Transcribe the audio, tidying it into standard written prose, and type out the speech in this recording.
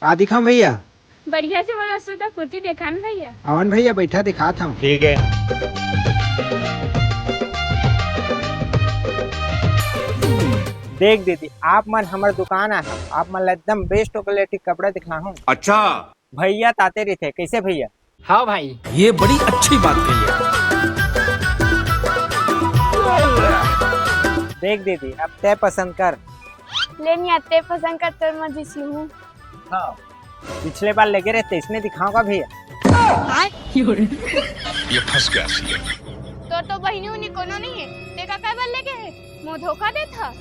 आ दिखाऊं भैया? बढ़िया से वाला सूट कुर्ती देखा ना भैया। अवन भैया बैठा दिखाता हूँ। ठीक है। देख दीदी, आप मन हमार दुकान आए आप मन ला एकदम बेस्ट क्वालिटी कपड़ा दिखा हूँ। अच्छा भैया ताते रही थे कैसे भैया? हाँ भाई, ये बड़ी अच्छी बात कही है। देख दीदी, अब तय पसंद कर। लेनी आते पसंद करते मजी सी हूँ। हाँ, पिछले बार लेके रहते इसने दिखाऊंगा भैया। ये फंस गया सी। तो बहनी उन्हीं कोनो नहीं है, देखा काय बार लेके है मुँह धोखा देता।